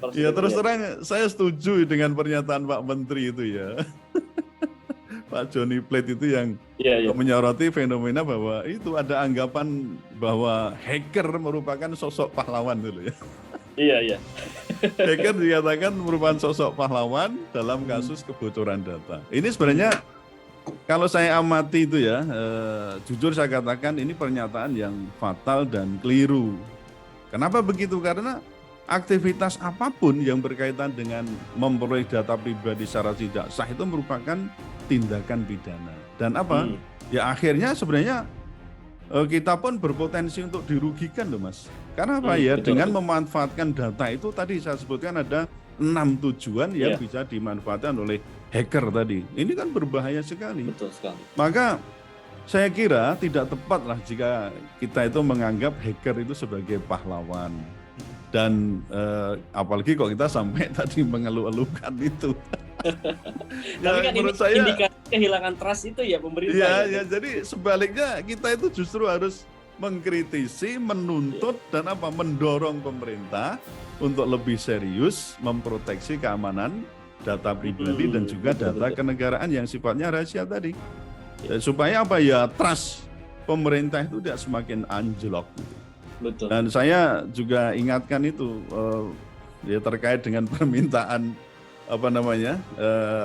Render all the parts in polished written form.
Prof. Ya terus Suteki? terang saya setuju dengan pernyataan Pak Menteri itu ya. Pak Johnny Plate itu yang Iya, iya. menyoroti fenomena bahwa itu ada anggapan bahwa hacker merupakan sosok pahlawan dulu ya. Iya, iya. Hacker dikatakan merupakan sosok pahlawan dalam kasus kebocoran data. Ini sebenarnya kalau saya amati itu ya, jujur saya katakan ini pernyataan yang fatal dan keliru. Kenapa begitu? Karena aktivitas apapun yang berkaitan dengan memperoleh data pribadi secara tidak sah itu merupakan tindakan pidana. Dan apa? Ya akhirnya sebenarnya kita pun berpotensi untuk dirugikan loh Mas. Karena apa ya? Betul. Dengan memanfaatkan data itu tadi saya sebutkan ada 6 tujuan yang bisa dimanfaatkan oleh hacker tadi. Ini kan berbahaya sekali. Betul sekali. Maka saya kira tidak tepat lah jika kita itu menganggap hacker itu sebagai pahlawan. Dan apalagi kok kita sampai tadi mengeluh-elukan itu. Tapi kan ini indikasi kehilangan trust itu ya pemerintah. Ya, jadi sebaliknya kita itu justru harus mengkritisi, menuntut dan mendorong pemerintah untuk lebih serius memproteksi keamanan data pribadi dan juga data kenegaraan yang sifatnya rahasia tadi. Supaya trust pemerintah itu tidak semakin anjlok. Betul. Dan saya juga ingatkan itu ya terkait dengan permintaan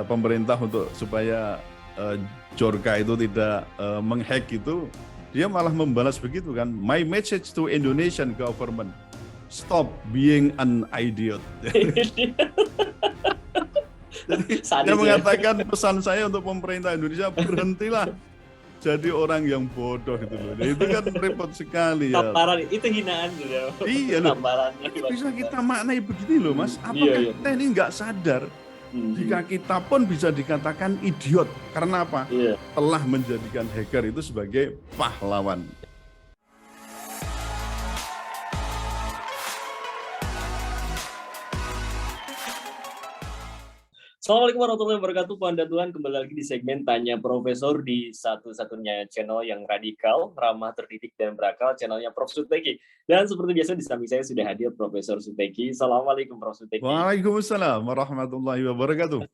pemerintah untuk supaya Djorka itu tidak menghack itu, dia malah membalas begitu kan, my message to Indonesian government, stop being an idiot. Jadi dia mengatakan pesan saya untuk pemerintah Indonesia, berhentilah jadi orang yang bodoh gitu loh. Jadi itu kan repot sekali ya. Tamparan itu hinaan gitu ya. Iya loh. Bisa kita maknai begini loh Mas. Apakah kita ini nggak sadar jika kita pun bisa dikatakan idiot karena apa? Telah menjadikan hacker itu sebagai pahlawan. Assalamualaikum warahmatullahi wabarakatuh, Puan dan Tuhan. Kembali lagi di segmen Tanya Profesor di satu-satunya channel yang radikal, ramah, terdidik, dan berakal, channelnya Prof. Suteki. Dan seperti biasa di samping saya sudah hadir Profesor Suteki. Assalamualaikum Prof. Suteki. Waalaikumsalam warahmatullahi wabarakatuh.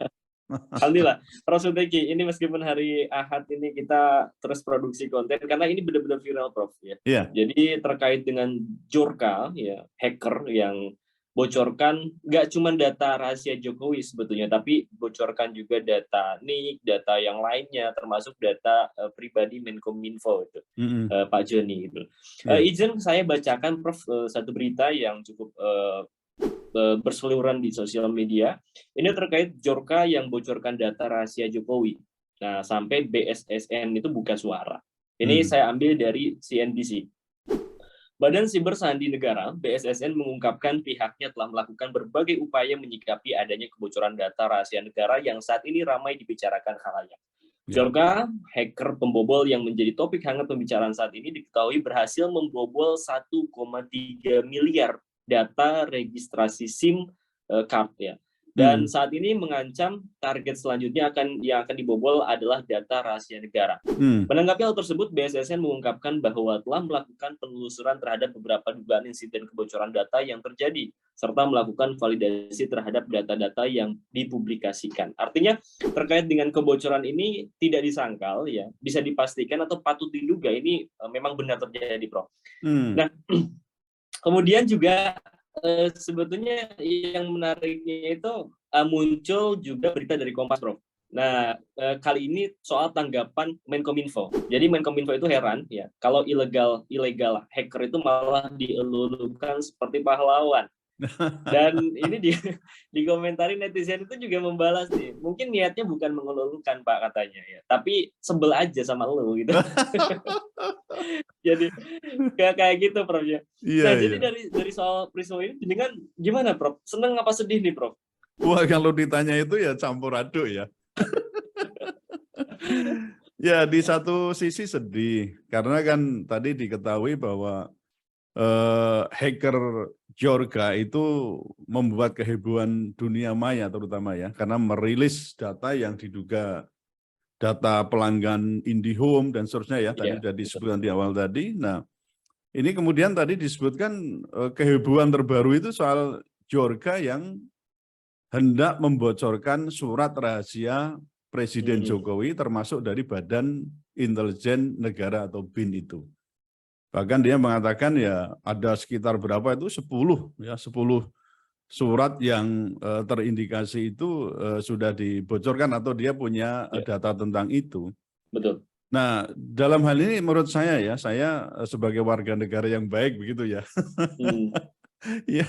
Alhamdulillah, Prof. Suteki, ini meskipun hari Ahad ini kita terus produksi konten, karena ini benar-benar viral, Prof. Ya. Jadi terkait dengan Djorka, ya, hacker yang bocorkan nggak cuma data rahasia Jokowi sebetulnya, tapi bocorkan juga data NIK, data yang lainnya, termasuk data pribadi Menkominfo itu, Pak Joni. Gitu. Izin saya bacakan, Prof, satu berita yang cukup berseliweran di sosial media. Ini terkait Djorka yang bocorkan data rahasia Jokowi. Nah, sampai BSSN itu buka suara. Ini saya ambil dari CNBC. Badan Siber Sandi Negara (BSSN) mengungkapkan pihaknya telah melakukan berbagai upaya menyikapi adanya kebocoran data rahasia negara yang saat ini ramai dibicarakan khalayak. Djorka, hacker pembobol yang menjadi topik hangat pembicaraan saat ini, diketahui berhasil membobol 1,3 miliar data registrasi SIM card ya. Dan saat ini mengancam target selanjutnya yang akan dibobol adalah data rahasia negara. Menanggapi hal tersebut, BSSN mengungkapkan bahwa telah melakukan penelusuran terhadap beberapa dugaan insiden kebocoran data yang terjadi, serta melakukan validasi terhadap data-data yang dipublikasikan. Artinya terkait dengan kebocoran ini tidak disangkal, ya, bisa dipastikan atau patut diduga ini memang benar terjadi, Prof. Nah, kemudian juga sebetulnya yang menariknya itu muncul juga berita dari Kompas, Prof. Nah, kali ini soal tanggapan Menkominfo. Jadi Menkominfo itu heran ya, kalau ilegal hacker itu malah dielulukan seperti pahlawan. Dan ini dikomentari netizen itu juga membalas nih. Mungkin niatnya bukan mengelulukan, Pak, katanya ya, tapi sebel aja sama lu gitu. Jadi kayak gitu, Prof ya. Jadi dari soal peristiwa ini dengan gimana, Prof? Seneng apa sedih nih, Prof? Wah, kalau ditanya itu ya campur aduk ya. Ya, di satu sisi sedih karena kan tadi diketahui bahwa hacker Djorka itu membuat kehebohan dunia maya terutama ya, karena merilis data yang diduga data pelanggan IndiHome dan seterusnya ya, tadi sudah disebutkan di awal tadi. Nah, ini kemudian tadi disebutkan kehebohan terbaru itu soal Djorka yang hendak membocorkan surat rahasia Presiden Jokowi termasuk dari Badan Intelijen Negara atau BIN itu. Bahkan dia mengatakan ya ada sekitar berapa itu 10 surat yang terindikasi itu sudah dibocorkan atau dia punya data tentang itu. Betul. Nah, dalam hal ini menurut saya ya, saya sebagai warga negara yang baik begitu ya. Ya,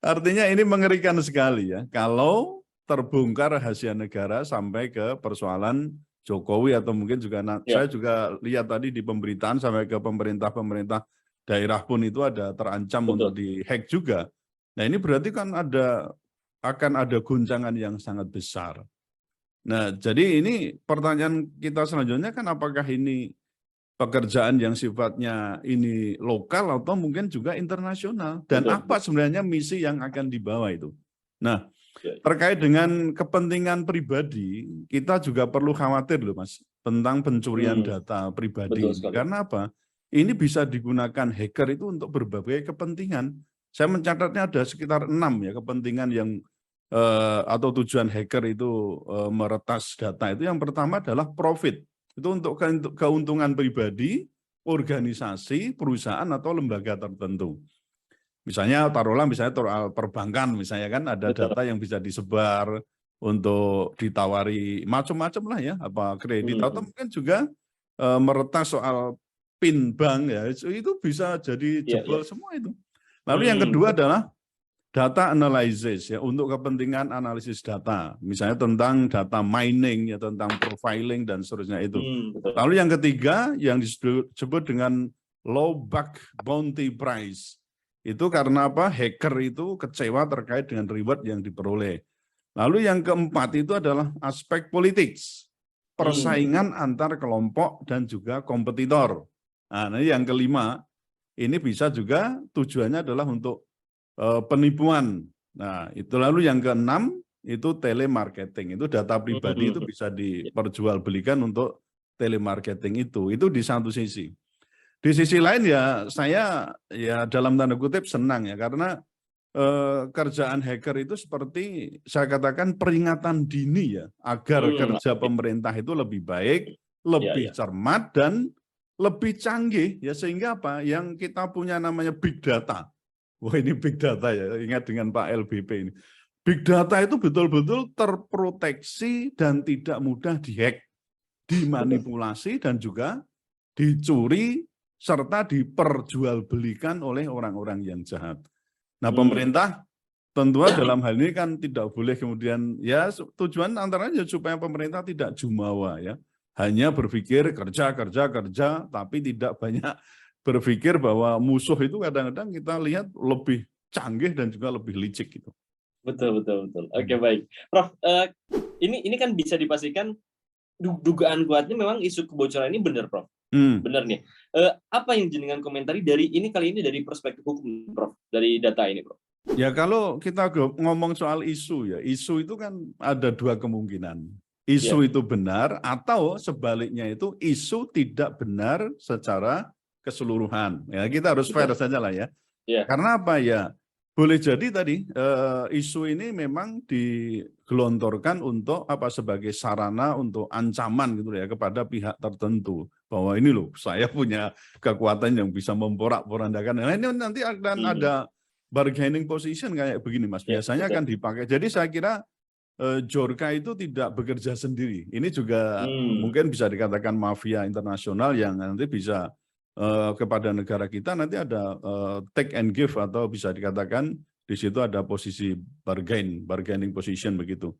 artinya ini mengerikan sekali ya. Kalau terbongkar rahasia negara sampai ke persoalan Jokowi atau mungkin juga saya juga lihat tadi di pemberitaan sampai ke pemerintah daerah pun itu ada terancam untuk dihack juga. Nah, ini berarti kan akan ada guncangan yang sangat besar. Nah, jadi ini pertanyaan kita selanjutnya kan apakah ini pekerjaan yang sifatnya ini lokal atau mungkin juga internasional dan apa sebenarnya misi yang akan dibawa itu. Nah, terkait dengan kepentingan pribadi, kita juga perlu khawatir loh Mas tentang pencurian data pribadi. Karena apa? Ini bisa digunakan hacker itu untuk berbagai kepentingan. Saya mencatatnya ada sekitar 6 ya kepentingan yang atau tujuan hacker itu meretas data itu. Yang pertama adalah profit. Itu untuk keuntungan pribadi, organisasi, perusahaan atau lembaga tertentu. Misalnya taruhlah misalnya perbankan misalnya kan ada data yang bisa disebar untuk ditawari macam-macam lah ya, apa kredit atau mungkin juga meretas soal PIN bank ya, itu bisa jadi jebol semua itu. Lalu yang kedua adalah data analysis ya untuk kepentingan analisis data, misalnya tentang data mining ya, tentang profiling dan seterusnya itu. Lalu yang ketiga yang disebut dengan low bug bounty price. Itu karena apa? Hacker itu kecewa terkait dengan reward yang diperoleh. Lalu yang keempat itu adalah aspek politik, persaingan antar kelompok dan juga kompetitor. Nah, yang kelima ini bisa juga tujuannya adalah untuk penipuan. Nah, itu lalu yang keenam itu telemarketing. Itu data pribadi itu bisa diperjualbelikan untuk telemarketing itu. Itu di satu sisi. Di sisi lain ya saya ya dalam tanda kutip senang ya karena kerjaan hacker itu seperti saya katakan peringatan dini ya agar kerja pemerintah itu lebih baik, lebih cermat dan lebih canggih ya sehingga apa yang kita punya namanya big data. Wah ini big data ya, ingat dengan Pak LBP ini. Big data itu betul-betul terproteksi dan tidak mudah dihack, dimanipulasi dan juga dicuri serta diperjualbelikan oleh orang-orang yang jahat. Nah, pemerintah tentu dalam hal ini kan tidak boleh kemudian ya tujuan antaranya supaya pemerintah tidak jumawa ya. Hanya berpikir kerja tapi tidak banyak berpikir bahwa musuh itu kadang-kadang kita lihat lebih canggih dan juga lebih licik gitu. Betul. Oke, baik. Prof, ini kan bisa dipastikan dugaan kuatnya memang isu kebocoran ini benar, Prof. Benar nih. Apa yang jenengan komentari kali ini dari perspektif hukum, Prof, dari data ini, Prof? Ya kalau kita ngomong soal isu ya, isu itu kan ada dua kemungkinan. Isu itu benar atau sebaliknya itu isu tidak benar secara keseluruhan. Ya kita harus fair saja lah ya. Karena apa ya? Boleh jadi tadi isu ini memang digelontorkan untuk apa sebagai sarana untuk ancaman gitu ya kepada pihak tertentu bahwa ini loh saya punya kekuatan yang bisa memporak-porandakan. Nah ini nanti akan ada bargaining position kayak begini Mas. Biasanya akan dipakai. Jadi saya kira Djorka itu tidak bekerja sendiri. Ini juga mungkin bisa dikatakan mafia internasional yang nanti bisa kepada negara kita nanti ada take and give atau bisa dikatakan di situ ada posisi bargaining position begitu.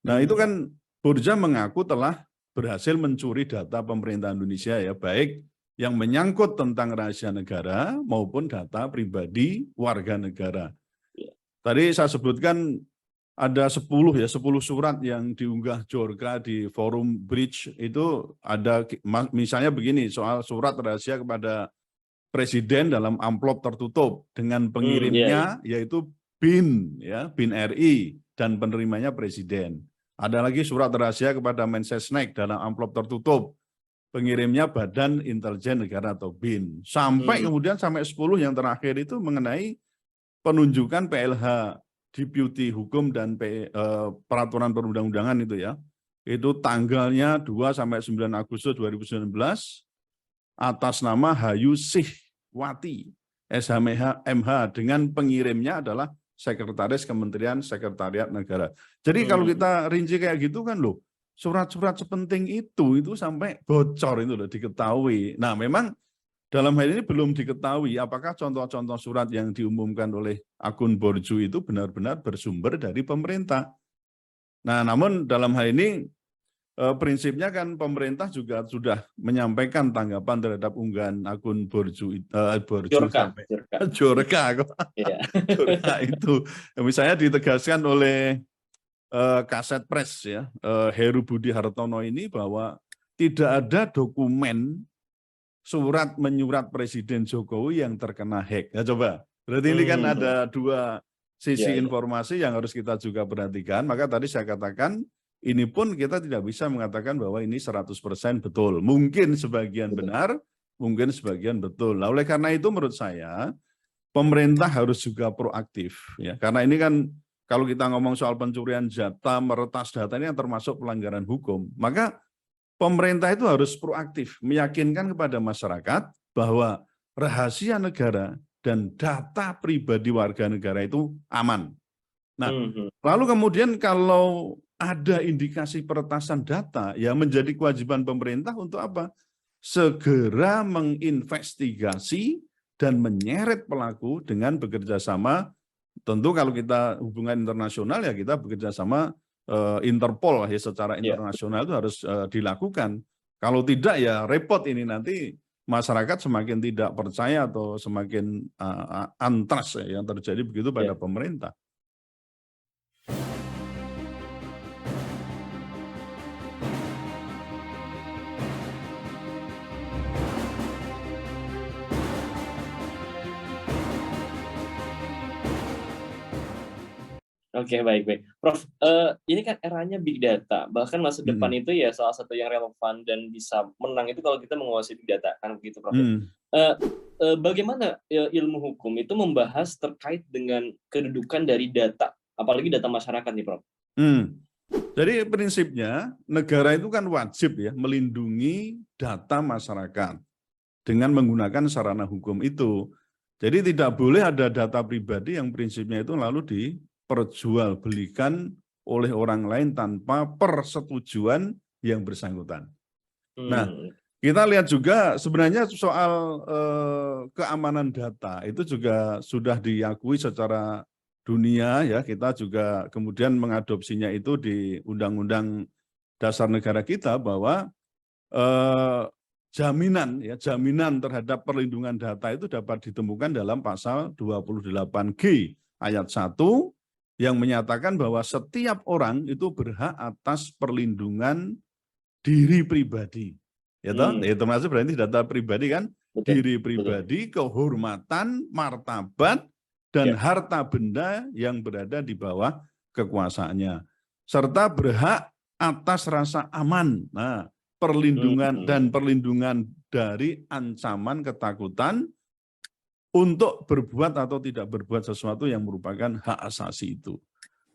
Nah itu kan Burja mengaku telah berhasil mencuri data pemerintah Indonesia ya baik yang menyangkut tentang rahasia negara maupun data pribadi warga negara. Tadi saya sebutkan ada 10 surat yang diunggah Djorka di forum Bridge itu ada misalnya begini soal surat rahasia kepada presiden dalam amplop tertutup dengan pengirimnya yaitu BIN ya BIN RI dan penerimanya presiden. Ada lagi surat rahasia kepada Mensesnek dalam amplop tertutup pengirimnya Badan Intelijen Negara atau BIN. Sampai kemudian sampai 10 yang terakhir itu mengenai penunjukan PLH Deputi Hukum dan Peraturan Perundang-undangan itu ya, itu tanggalnya 2 sampai 9 Agustus 2019 atas nama Hayu Sihwati SHMH dengan pengirimnya adalah Sekretaris Kementerian Sekretariat Negara. Jadi kalau kita rinci kayak gitu kan loh, surat-surat sepenting itu sampai bocor itu loh, diketahui. Nah memang dalam hal ini belum diketahui apakah contoh-contoh surat yang diumumkan oleh akun Borju itu benar-benar bersumber dari pemerintah. Nah, namun dalam hal ini prinsipnya kan pemerintah juga sudah menyampaikan tanggapan terhadap unggahan akun Borju Jorka. Jorka itu. Misalnya ditegaskan oleh Kaset Press ya, Heru Budi Hartono ini bahwa tidak ada dokumen surat menyurat Presiden Jokowi yang terkena hack. Ya coba, berarti ini kan ada dua sisi informasi yang harus kita juga perhatikan. Maka tadi saya katakan, ini pun kita tidak bisa mengatakan bahwa ini 100% betul. Mungkin sebagian benar, mungkin sebagian betul. Nah, oleh karena itu menurut saya, pemerintah harus juga proaktif. Ya. Karena ini kan, kalau kita ngomong soal pencurian data, meretas data ini yang termasuk pelanggaran hukum. Maka pemerintah itu harus proaktif, meyakinkan kepada masyarakat bahwa rahasia negara dan data pribadi warga negara itu aman. Nah, lalu kemudian kalau ada indikasi peretasan data, ya menjadi kewajiban pemerintah untuk apa? Segera menginvestigasi dan menyeret pelaku dengan bekerja sama. Tentu kalau kita hubungan internasional ya kita bekerja sama Interpol ya, secara internasional itu harus dilakukan. Kalau tidak ya repot ini, nanti masyarakat semakin tidak percaya atau semakin antras ya, yang terjadi begitu pada pemerintah. Oke, baik. Prof, ini kan eranya big data. Bahkan masa depan itu ya salah satu yang relevan dan bisa menang itu kalau kita menguasai big data, kan begitu, Prof. Bagaimana ilmu hukum itu membahas terkait dengan kedudukan dari data, apalagi data masyarakat nih, Prof? Jadi prinsipnya negara itu kan wajib ya melindungi data masyarakat dengan menggunakan sarana hukum itu. Jadi tidak boleh ada data pribadi yang prinsipnya itu lalu diperjualbelikan oleh orang lain tanpa persetujuan yang bersangkutan. Nah, kita lihat juga sebenarnya soal keamanan data itu juga sudah diakui secara dunia ya. Kita juga kemudian mengadopsinya itu di Undang-Undang Dasar Negara kita bahwa jaminan terhadap perlindungan data itu dapat ditemukan dalam pasal 28G ayat 1 yang menyatakan bahwa setiap orang itu berhak atas perlindungan diri pribadi. Ya toh? Itu termasuk berarti data pribadi kan? Diri pribadi, kehormatan, martabat, dan harta benda yang berada di bawah kekuasaannya. Serta berhak atas rasa aman. Nah, perlindungan dan perlindungan dari ancaman ketakutan untuk berbuat atau tidak berbuat sesuatu yang merupakan hak asasi itu.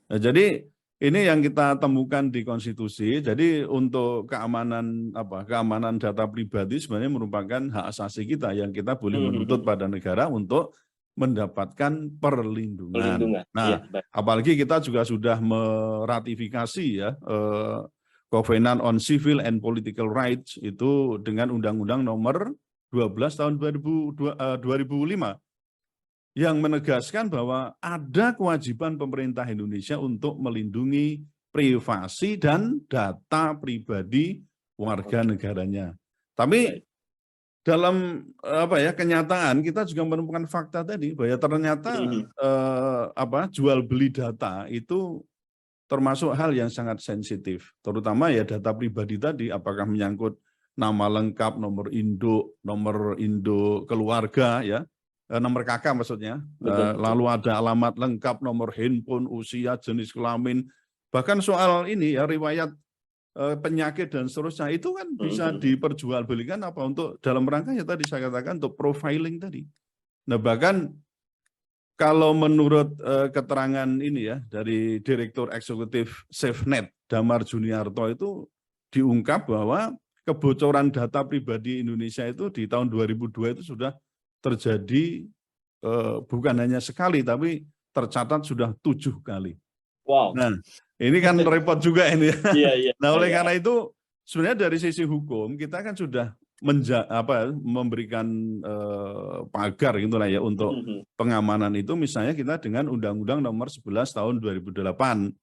Nah, jadi ini yang kita temukan di konstitusi. Jadi untuk keamanan data pribadi sebenarnya merupakan hak asasi kita yang kita boleh menuntut pada negara untuk mendapatkan perlindungan. Nah, apalagi kita juga sudah meratifikasi ya Covenant on Civil and Political Rights itu dengan Undang-Undang Nomor 12 tahun 2005 yang menegaskan bahwa ada kewajiban pemerintah Indonesia untuk melindungi privasi dan data pribadi warga negaranya. Tapi dalam kenyataan kita juga menemukan fakta tadi bahwa ternyata jual beli data itu termasuk hal yang sangat sensitif, terutama ya data pribadi tadi, apakah menyangkut nama lengkap, nomor induk keluarga ya, nomor KK maksudnya, lalu ada alamat lengkap, nomor handphone, usia, jenis kelamin, bahkan soal ini ya riwayat penyakit dan seterusnya itu kan bisa diperjualbelikan untuk dalam rangka ya tadi saya katakan untuk profiling tadi. Nah bahkan kalau menurut keterangan ini ya dari Direktur Eksekutif SafeNet Damar Juniarto itu diungkap bahwa kebocoran data pribadi Indonesia itu di tahun 2002 itu sudah terjadi bukan hanya sekali tapi tercatat sudah 7 kali. Wow. Nah, ini kan repot juga ini. Iya, iya. Nah, oleh Iya. karena itu sebenarnya dari sisi hukum kita kan sudah memberikan pagar gitu lah ya untuk pengamanan itu, misalnya kita dengan Undang-Undang Nomor 11 Tahun 2008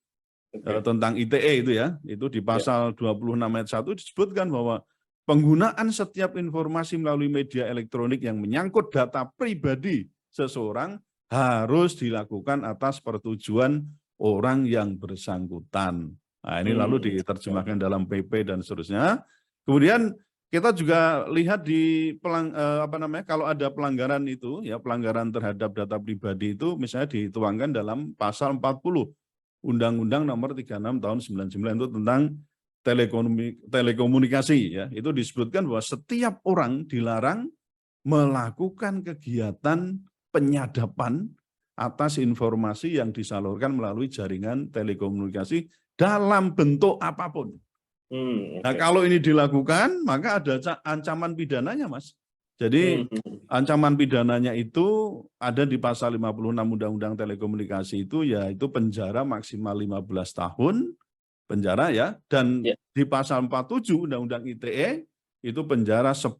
tentang ITE itu ya, itu di pasal 26 ayat 1 disebutkan bahwa penggunaan setiap informasi melalui media elektronik yang menyangkut data pribadi seseorang harus dilakukan atas persetujuan orang yang bersangkutan. Nah, ini lalu diterjemahkan dalam PP dan seterusnya. Kemudian kita juga lihat di kalau ada pelanggaran itu ya, pelanggaran terhadap data pribadi itu misalnya dituangkan dalam pasal 40 Undang-Undang Nomor 36 Tahun 99 itu tentang telekomunikasi ya. Itu disebutkan bahwa setiap orang dilarang melakukan kegiatan penyadapan atas informasi yang disalurkan melalui jaringan telekomunikasi dalam bentuk apapun. Nah, kalau ini dilakukan, maka ada ancaman pidananya, Mas. Jadi ancaman pidananya itu ada di pasal 56 Undang-Undang Telekomunikasi itu, yaitu penjara maksimal 15 tahun penjara ya, dan di pasal 47 Undang-Undang ITE itu penjara 10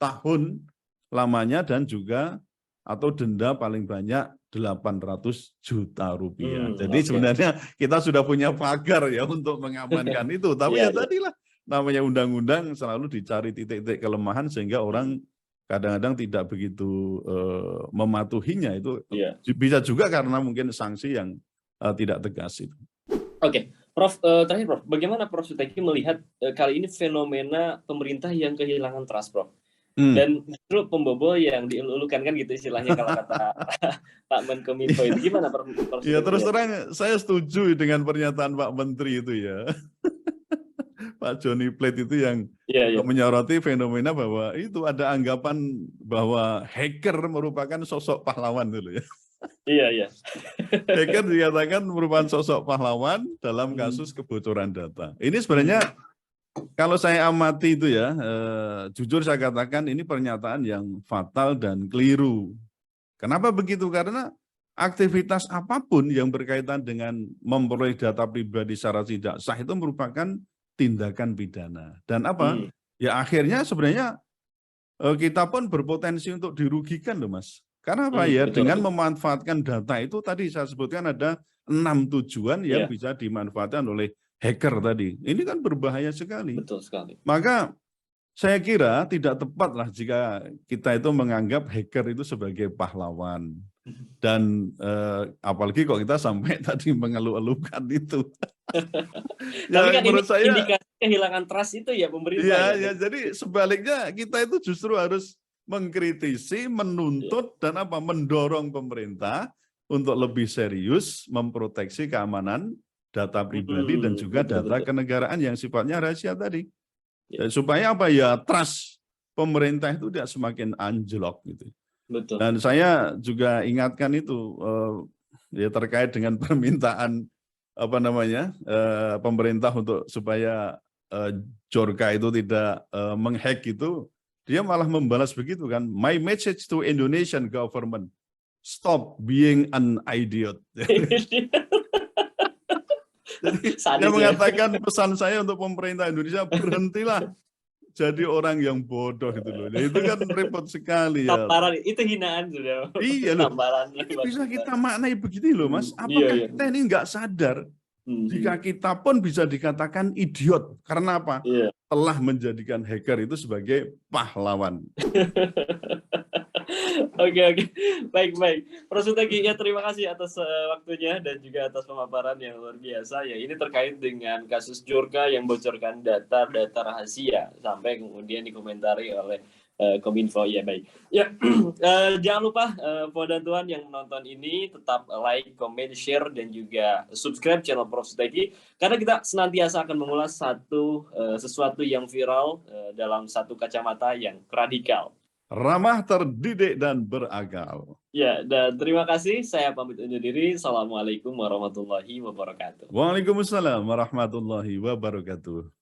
tahun lamanya dan juga atau denda paling banyak 800 juta rupiah. Jadi sebenarnya kita sudah punya pagar ya untuk mengamankan itu. Tapi ya tadilah namanya undang-undang selalu dicari titik-titik kelemahan sehingga orang kadang-kadang tidak begitu mematuhinya itu. Bisa juga karena mungkin sanksi yang tidak tegas itu. Oke, Prof, terakhir Prof, bagaimana Prof Suteki melihat kali ini fenomena pemerintah yang kehilangan trust, Prof? Dan justru pembobol yang dielulukan kan gitu istilahnya kalau kata Pak Menkominfo itu, gimana Prof? Ya terus terang saya setuju dengan pernyataan Pak Menteri itu ya. Pak Johnny Plate itu yang menyoroti fenomena bahwa itu ada anggapan bahwa hacker merupakan sosok pahlawan dulu ya. Iya. Hacker dikatakan merupakan sosok pahlawan dalam kasus kebocoran data. Ini sebenarnya kalau saya amati itu ya, jujur saya katakan ini pernyataan yang fatal dan keliru. Kenapa begitu? Karena aktivitas apapun yang berkaitan dengan memperoleh data pribadi secara tidak sah itu merupakan tindakan pidana. Dan apa? Ya akhirnya sebenarnya kita pun berpotensi untuk dirugikan loh Mas. Karena apa ya? Dengan memanfaatkan data itu tadi saya sebutkan ada 6 tujuan yang bisa dimanfaatkan oleh hacker tadi. Ini kan berbahaya sekali. Betul sekali. Maka saya kira tidak tepatlah jika kita itu menganggap hacker itu sebagai pahlawan. Dan apalagi kok kita sampai tadi mengeluh-elukan itu. Tapi kan menurut saya indikasi kehilangan trust itu ya pemerintah. Ya, jadi sebaliknya kita itu justru harus mengkritisi, menuntut dan mendorong pemerintah untuk lebih serius memproteksi keamanan data pribadi dan juga data kenegaraan yang sifatnya rahasia tadi. Supaya trust pemerintah itu tidak semakin anjlok gitu. Betul. Dan saya juga ingatkan itu ya terkait dengan permintaan pemerintah untuk supaya Djorka itu tidak menghack itu, dia malah membalas begitu kan, my message to Indonesian government, stop being an idiot. Jadi dia mengatakan pesan saya untuk pemerintah Indonesia, berhentilah jadi orang yang bodoh itu loh. Nah, itu kan repot sekali ya. Tamparan itu hinaan sudah. Iya loh. Ini bisa kita maknai begitu loh Mas. Apakah kita ini nggak sadar jika kita pun bisa dikatakan idiot karena apa? Telah menjadikan hacker itu sebagai pahlawan. Oke. Baik. Prof Suteki, ya terima kasih atas waktunya dan juga atas pemaparan yang luar biasa. Ya, ini terkait dengan kasus Djorka yang bocorkan data rahasia sampai kemudian dikomentari oleh Kominfo. Ya, baik. Ya, jangan lupa Bapak dan Tuhan yang menonton ini tetap like, comment, share dan juga subscribe channel Prof Suteki karena kita senantiasa akan mengulas sesuatu yang viral dalam satu kacamata yang radikal. ramah, terdidik, dan berakal. Ya, dan terima kasih. Saya pamit undur diri. Assalamualaikum warahmatullahi wabarakatuh. Waalaikumsalam warahmatullahi wabarakatuh.